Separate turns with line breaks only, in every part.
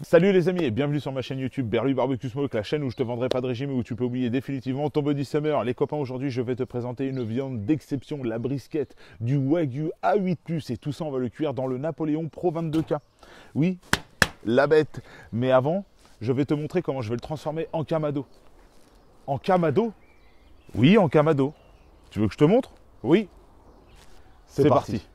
Salut les amis et bienvenue sur ma chaîne YouTube Berlu Barbecue Smoke, la chaîne où je te vendrai pas de régime et où tu peux oublier définitivement ton body summer. Les copains, aujourd'hui je vais te présenter une viande d'exception, la brisquette du Wagyu A8+, et tout ça on va le cuire dans le Napoléon Pro 22K. Oui, la bête. Mais avant, je vais te montrer comment je vais le transformer en Kamado. En Kamado? Oui, en Kamado. Tu veux que je te montre? Oui. C'est parti.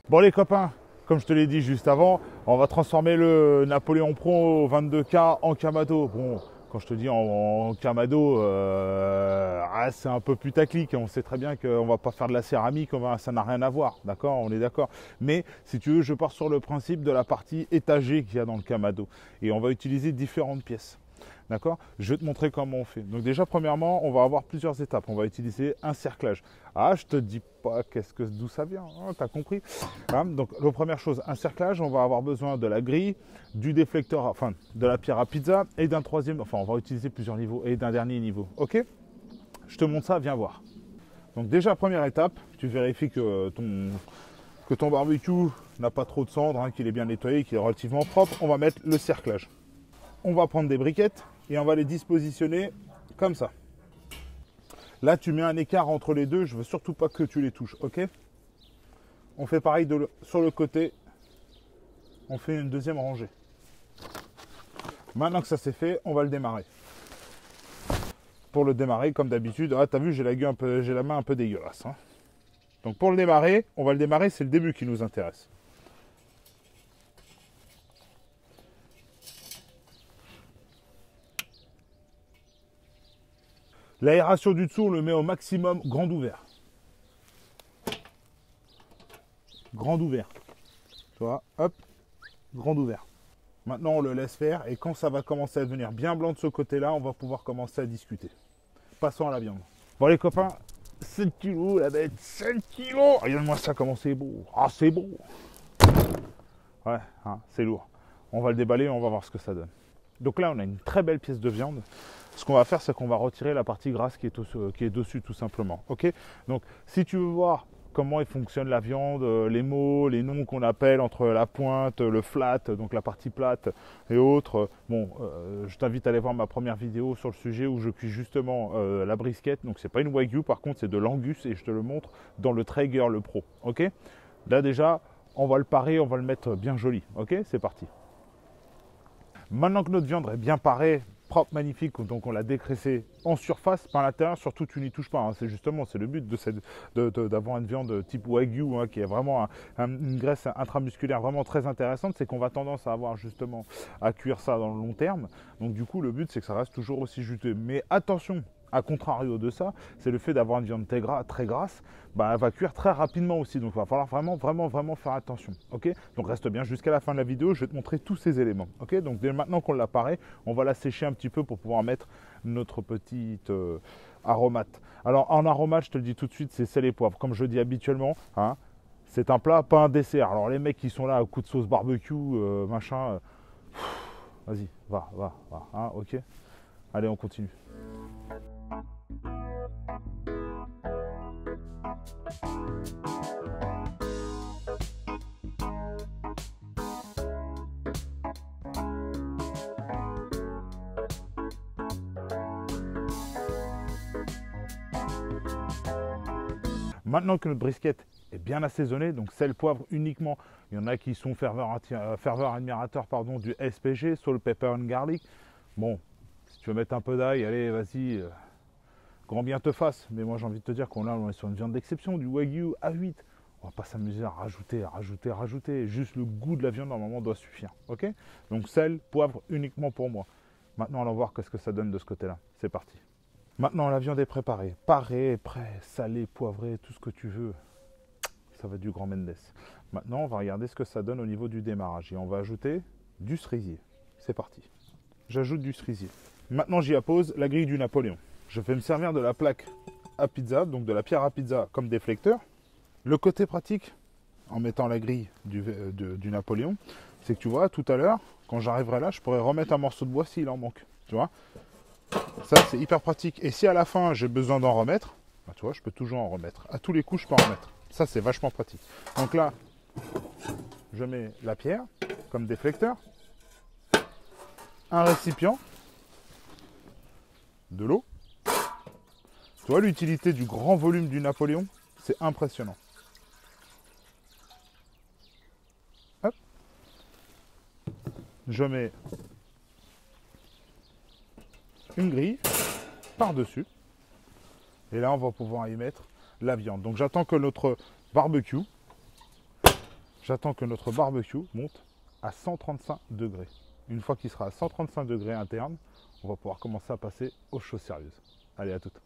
Bon les copains, comme je te l'ai dit juste avant, on va transformer le Napoléon Pro 22K en Kamado. Bon, quand je te dis en Kamado, c'est un peu putaclic. On sait très bien qu'on ne va pas faire de la céramique, ça n'a rien à voir, d'accord? On est d'accord. Mais si tu veux, je pars sur le principe de la partie étagée qu'il y a dans le Kamado. Et on va utiliser différentes pièces. D'accord? Je vais te montrer comment on fait. Donc déjà, premièrement, on va avoir plusieurs étapes. On va utiliser un cerclage. Ah, je te dis pas d'où ça vient. Hein, t'as compris? Hein, donc, la première chose, un cerclage, on va avoir besoin de la grille, du déflecteur, enfin, de la pierre à pizza et d'un troisième, enfin, on va utiliser plusieurs niveaux et d'un dernier niveau. Ok? Je te montre ça, viens voir. Donc déjà, première étape, tu vérifies que ton barbecue n'a pas trop de cendres, hein, qu'il est bien nettoyé, qu'il est relativement propre. On va mettre le cerclage. On va prendre des briquettes et on va les dispositionner comme ça. Là, tu mets un écart entre les deux. Je veux surtout pas que tu les touches, ok? On fait pareil sur le côté. On fait une deuxième rangée. Maintenant que ça c'est fait, on va le démarrer. Pour le démarrer, comme d'habitude, ah, tu as vu, j'ai la main un peu dégueulasse. Hein. Donc pour le démarrer, on va le démarrer, c'est le début qui nous intéresse. L'aération du dessous, on le met au maximum grand ouvert. Grand ouvert. Tu vois, hop, grand ouvert. Maintenant, on le laisse faire et quand ça va commencer à devenir bien blanc de ce côté-là, on va pouvoir commencer à discuter. Passons à la viande. Bon les copains, 7 kilos la bête, 7 kilos. Regarde-moi ça, comment c'est beau. Ah, c'est beau. Ouais, hein, c'est lourd. On va le déballer et on va voir ce que ça donne. Donc là, on a une très belle pièce de viande. Ce qu'on va faire, c'est qu'on va retirer la partie grasse qui est dessus, tout simplement. Ok? Donc, si tu veux voir comment fonctionne la viande, les mots, les noms qu'on appelle entre la pointe, le flat, donc la partie plate et autres, bon, je t'invite à aller voir ma première vidéo sur le sujet où je cuis justement la brisquette. Donc, c'est pas une Wagyu, par contre, c'est de l'Angus et je te le montre dans le Traeger, le Pro. Ok? Là, déjà, on va le parer, on va le mettre bien joli. Ok? C'est parti. Maintenant que notre viande est bien parée, propre, magnifique, donc on l'a dégraissée en surface, pas à l'intérieur, surtout tu n'y touches pas, hein. C'est le but d'avoir une viande type Wagyu, hein, qui est vraiment une graisse intramusculaire vraiment très intéressante, c'est qu'on va tendance à avoir justement à cuire ça dans le long terme, donc du coup le but c'est que ça reste toujours aussi juteux, mais attention, à contrario de ça, c'est le fait d'avoir une viande très grasse, bah, elle va cuire très rapidement aussi. Donc il va falloir vraiment faire attention. Ok? Donc reste bien jusqu'à la fin de la vidéo, je vais te montrer tous ces éléments. Ok? Donc dès maintenant qu'on l'a paré, on va la sécher un petit peu pour pouvoir mettre notre petite aromate. Alors en aromate, je te le dis tout de suite, c'est sel et poivre. Comme je dis habituellement, hein, c'est un plat, pas un dessert. Alors les mecs qui sont là à coup de sauce barbecue, machin, vas-y, va, hein, ok? Allez, on continue. Maintenant que notre brisquette est bien assaisonnée, donc sel, poivre uniquement, il y en a qui sont ferveurs admirateurs du SPG, Salt, Pepper and Garlic. Bon, si tu veux mettre un peu d'ail, allez, vas-y, grand bien te fasse. Mais moi j'ai envie de te dire qu'on est sur une viande d'exception, du Wagyu A8. On va pas s'amuser à rajouter. Juste le goût de la viande normalement doit suffire. Ok? Donc sel, poivre uniquement pour moi. Maintenant allons voir qu'est-ce que ça donne de ce côté-là. C'est parti. Maintenant, la viande est préparée. Parée, prêt, salé, poivré, tout ce que tu veux. Ça va être du grand Mendes. Maintenant, on va regarder ce que ça donne au niveau du démarrage. Et on va ajouter du cerisier. C'est parti. J'ajoute du cerisier. Maintenant, j'y appose la grille du Napoléon. Je vais me servir de la plaque à pizza, donc de la pierre à pizza comme déflecteur. Le côté pratique, en mettant la grille du Napoléon, c'est que tu vois, tout à l'heure, quand j'arriverai là, je pourrais remettre un morceau de bois s'il en manque. Tu vois? Ça, c'est hyper pratique. Et si à la fin, j'ai besoin d'en remettre, bah, tu vois, je peux toujours en remettre. À tous les coups, je peux en remettre. Ça, c'est vachement pratique. Donc là, je mets la pierre comme déflecteur. un récipient, de l'eau. Tu vois l'utilité du grand volume du Napoléon? C'est impressionnant. Hop. Je mets une grille par-dessus. Et là, on va pouvoir y mettre la viande. Donc j'attends que notre barbecue monte à 135 degrés. Une fois qu'il sera à 135 degrés interne, on va pouvoir commencer à passer aux choses sérieuses. Allez, à toutes.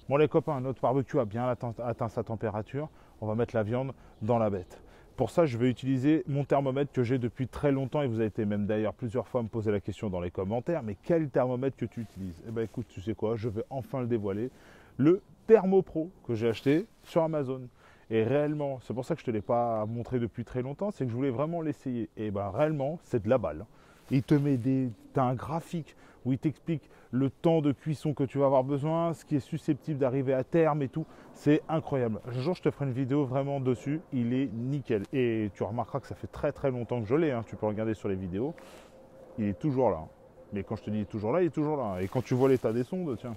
Bon les copains, notre barbecue a bien atteint sa température. On va mettre la viande dans la bête. Pour ça, je vais utiliser mon thermomètre que j'ai depuis très longtemps. Et vous avez été même d'ailleurs plusieurs fois me poser la question dans les commentaires. Mais quel thermomètre que tu utilises? Eh bien écoute, tu sais quoi, je vais enfin le dévoiler. Le Thermopro que j'ai acheté sur Amazon. Et réellement, c'est pour ça que je ne te l'ai pas montré depuis très longtemps, c'est que je voulais vraiment l'essayer. Et bien réellement, c'est de la balle. Il te met t'as un graphique où il t'explique le temps de cuisson que tu vas avoir besoin, ce qui est susceptible d'arriver à terme et tout. C'est incroyable. Un jour, je te ferai une vidéo vraiment dessus. Il est nickel. Et tu remarqueras que ça fait très très longtemps que je l'ai. Hein. Tu peux regarder sur les vidéos. Il est toujours là. Mais quand je te dis toujours là, il est toujours là. Et quand tu vois l'état des sondes, tiens,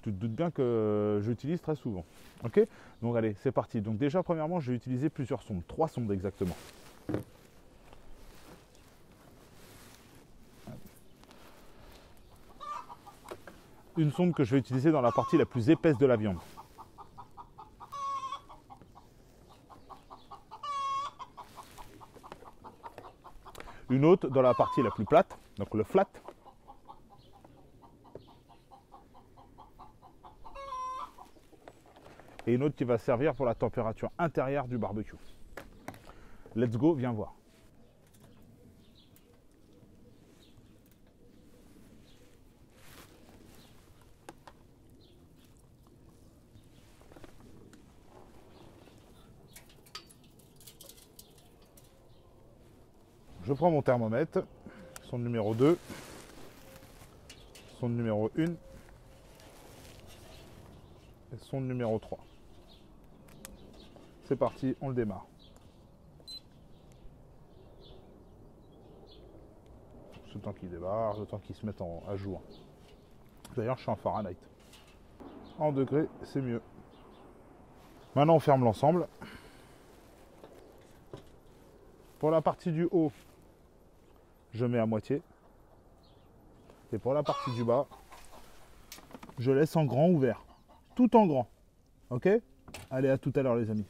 tu te doutes bien que j'utilise très souvent. Ok? Donc allez, c'est parti. Donc déjà, premièrement, je vais utiliser plusieurs sondes. 3 sondes exactement. Une sonde que je vais utiliser dans la partie la plus épaisse de la viande. Une autre dans la partie la plus plate, donc le flat. Et une autre qui va servir pour la température intérieure du barbecue. Let's go, viens voir. Je prends mon thermomètre, sonde numéro 2, sonde numéro 1 et sonde numéro 3. C'est parti, on le démarre. Le temps qu'il démarre, le temps qu'il se mette à jour. D'ailleurs, je suis en Fahrenheit. En degrés, c'est mieux. Maintenant, on ferme l'ensemble. Pour la partie du haut, je mets à moitié. Et pour la partie du bas, je laisse en grand ouvert. Tout en grand. Ok? Allez, à tout à l'heure les amis.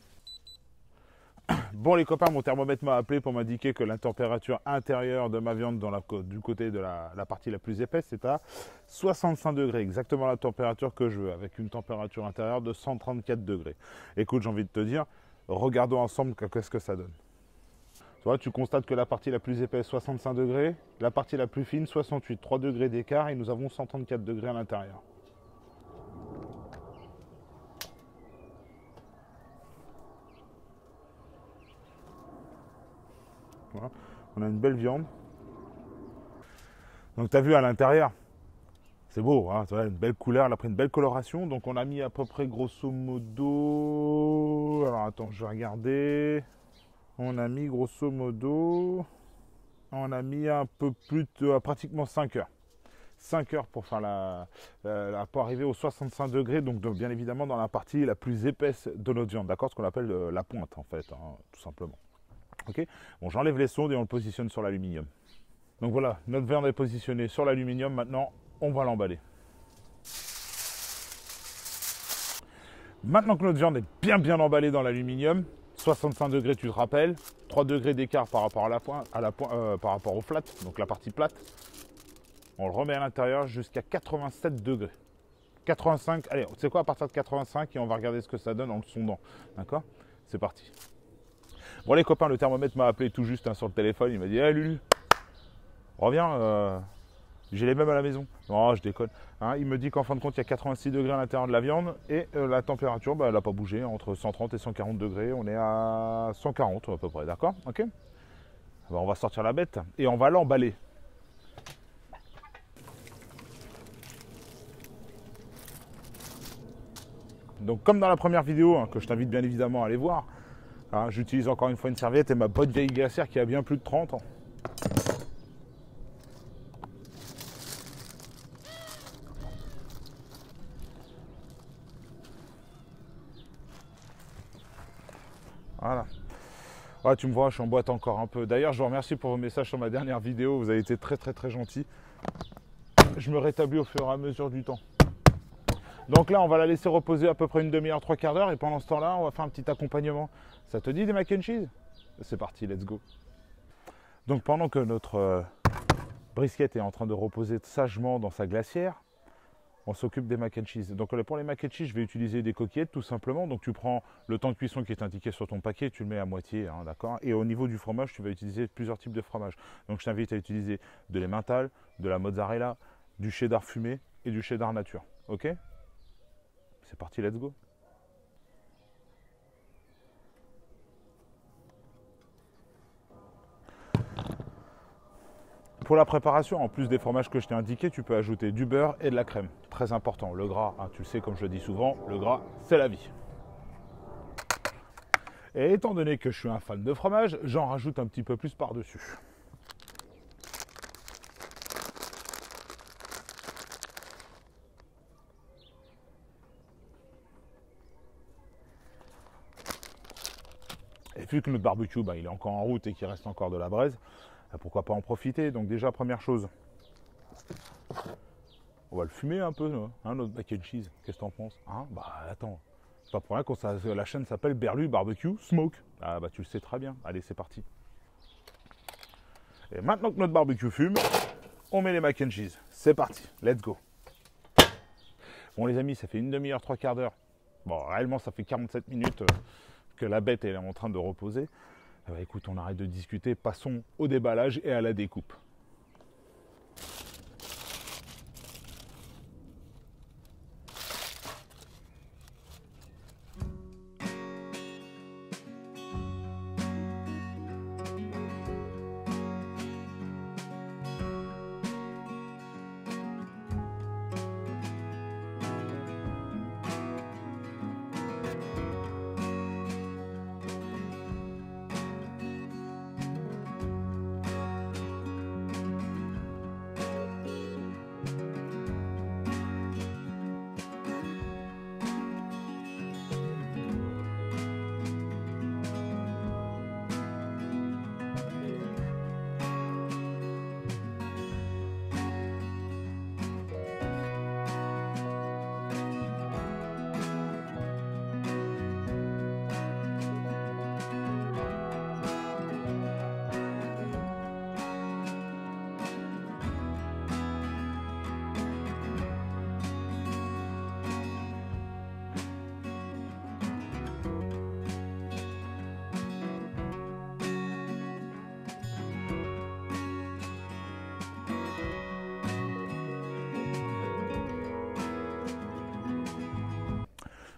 Bon les copains, mon thermomètre m'a appelé pour m'indiquer que la température intérieure de ma viande du côté de la partie la plus épaisse est à 65 degrés. Exactement la température que je veux, avec une température intérieure de 134 degrés. Écoute, j'ai envie de te dire, regardons ensemble qu'est-ce que ça donne. Tu vois, tu constates que la partie la plus épaisse, 65 degrés, la partie la plus fine, 68, 3 degrés d'écart, et nous avons 134 degrés à l'intérieur. Voilà. On a une belle viande. Donc tu as vu à l'intérieur, c'est beau, hein, tu vois, une belle couleur, elle a pris une belle coloration. Donc on a mis à peu près grosso modo, alors attends, je vais regarder. On a mis grosso modo, on a mis un peu plus de pratiquement 5 heures. 5 heures pour faire pour arriver aux 65 degrés, donc bien évidemment dans la partie la plus épaisse de notre viande, d'accord? Ce qu'on appelle la pointe en fait, hein, tout simplement. Ok, bon, j'enlève les sondes et on le positionne sur l'aluminium. Donc voilà, notre viande est positionnée sur l'aluminium. Maintenant, on va l'emballer. Maintenant que notre viande est bien emballée dans l'aluminium, 65 degrés, tu te rappelles, 3 degrés d'écart par rapport par rapport au flat, donc la partie plate. On le remet à l'intérieur jusqu'à 87 degrés. 85, allez, tu sais quoi, à partir de 85, et on va regarder ce que ça donne en le sondant. D'accord? C'est parti. Bon les copains, le thermomètre m'a appelé tout juste hein, sur le téléphone, il m'a dit hey, Lulu, reviens, j'ai les mêmes à la maison. Non, je déconne. Hein, il me dit qu'en fin de compte, il y a 86 degrés à l'intérieur de la viande et la température, bah, elle n'a pas bougé, entre 130 et 140 degrés. On est à 140 à peu près, d'accord? Ok. Bah, on va sortir la bête et on va l'emballer. Donc comme dans la première vidéo, hein, que je t'invite bien évidemment à aller voir, hein, j'utilise encore une fois une serviette et ma bonne vieille glacière qui a bien plus de 30 ans. Voilà. Ouais, tu me vois, je emboîte encore un peu. D'ailleurs, je vous remercie pour vos messages sur ma dernière vidéo. Vous avez été très très très gentils. Je me rétablis au fur et à mesure du temps. Donc là, on va la laisser reposer à peu près une demi-heure, trois quarts d'heure. Et pendant ce temps-là, on va faire un petit accompagnement. Ça te dit des mac and cheese? C'est parti, let's go. Donc pendant que notre brisket est en train de reposer sagement dans sa glacière, on s'occupe des mac and cheese. Donc pour les mac and cheese, je vais utiliser des coquillettes tout simplement. Donc tu prends le temps de cuisson qui est indiqué sur ton paquet, tu le mets à moitié, hein, d'accord. Et au niveau du fromage, tu vas utiliser plusieurs types de fromage. Donc je t'invite à utiliser de l'emmental, de la mozzarella, du cheddar fumé et du cheddar nature. Ok? C'est parti, let's go. Pour la préparation, en plus des fromages que je t'ai indiqués, tu peux ajouter du beurre et de la crème. Très important, le gras, hein, tu le sais comme je le dis souvent, le gras, c'est la vie. Et étant donné que je suis un fan de fromage, j'en rajoute un petit peu plus par-dessus. Et vu que notre barbecue, il est encore en route et qu'il reste encore de la braise, pourquoi pas en profiter. Donc déjà, première chose, on va le fumer un peu, hein, notre mac and cheese. Qu'est-ce que t'en penses, hein? Attends, c'est pas pour rien que la chaîne s'appelle Berlu Barbecue Smoke. Ah tu le sais très bien. Allez, c'est parti. Et maintenant que notre barbecue fume, on met les mac and cheese. C'est parti, let's go. Bon les amis, ça fait une demi-heure, trois quarts d'heure. Bon, réellement, ça fait 47 minutes que la bête elle est en train de reposer. Écoute, on arrête de discuter, passons au déballage et à la découpe.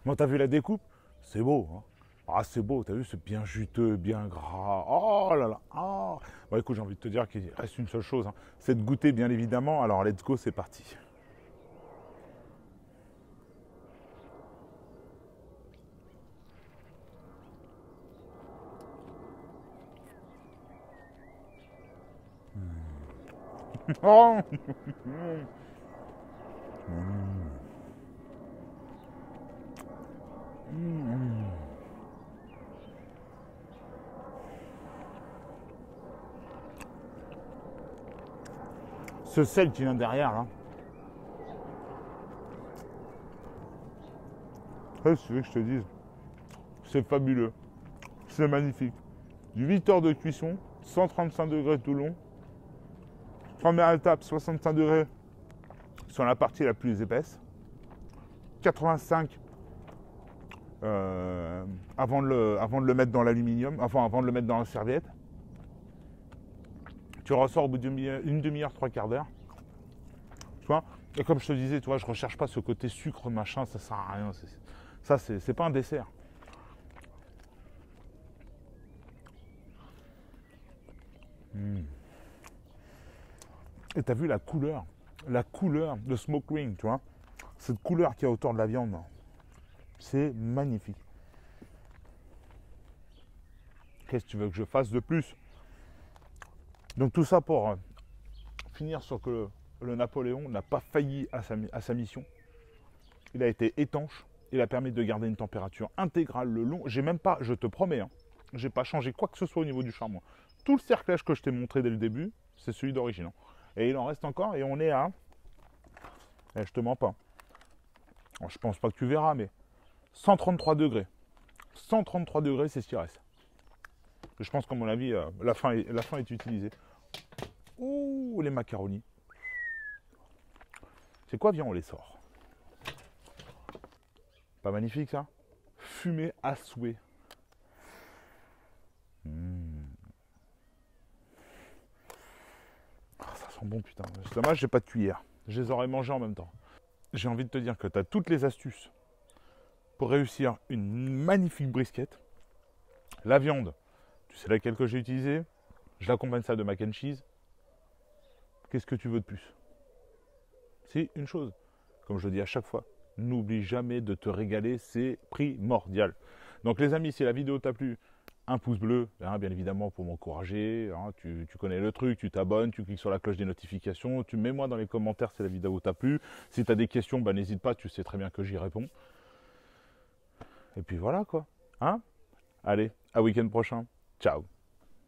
Bon, t'as vu la découpe? C'est beau, hein? Ah, c'est beau, t'as vu, c'est bien juteux, bien gras. Oh là là, oh. Bon, écoute, j'ai envie de te dire qu'il reste une seule chose, hein. C'est de goûter, bien évidemment. Alors, let's go, c'est parti. Oh. Ce sel qui vient derrière, là. Qu'est-ce que tu veux que je te dise? C'est fabuleux. C'est magnifique. 8 heures de cuisson, 135 degrés tout long. Première étape, 65 degrés sur la partie la plus épaisse. 85 avant de le mettre dans l'aluminium, enfin avant de le mettre dans la serviette. Tu ressors au bout d'une demi-heure, trois quarts d'heure. Tu vois? Et comme je te disais, tu vois, je ne recherche pas ce côté sucre, machin, ça sert à rien. Ça, c'est pas un dessert. Et tu as vu la couleur de smoke ring, tu vois? Cette couleur qu'il y a autour de la viande, c'est magnifique. Qu'est-ce que tu veux que je fasse de plus? Donc tout ça pour finir sur que le Napoléon n'a pas failli à sa mission. Il a été étanche, il a permis de garder une température intégrale le long. J'ai même pas, je te promets, hein, J'ai pas changé quoi que ce soit au niveau du charbon. Tout le cerclage que je t'ai montré dès le début, c'est celui d'origine. Hein. Et il en reste encore et on est à... Eh, je te mens pas. Alors, je pense pas que tu verras, mais 133 degrés. 133 degrés, c'est ce qui reste. Je pense qu'à mon avis, la fin est utilisée. Ouh, les macaronis. C'est quoi? Viens, on les sort. Pas magnifique, ça? Fumé à souhait. Oh, ça sent bon, putain. C'est dommage, j'ai pas de cuillère. Je les aurais mangés en même temps. J'ai envie de te dire que tu as toutes les astuces pour réussir une magnifique brisquette. La viande, tu sais laquelle que j'ai utilisée. Je l'accompagne ça de mac and cheese. Qu'est-ce que tu veux de plus? C'est une chose, comme je le dis à chaque fois, n'oublie jamais de te régaler, c'est primordial. Donc les amis, si la vidéo t'a plu, un pouce bleu, hein, bien évidemment pour m'encourager, hein, tu connais le truc, tu t'abonnes, tu cliques sur la cloche des notifications, tu mets moi dans les commentaires si la vidéo t'a plu. Si tu as des questions, bah, n'hésite pas, tu sais très bien que j'y réponds. Et puis voilà quoi. Hein? Allez, à week-end prochain. Ciao.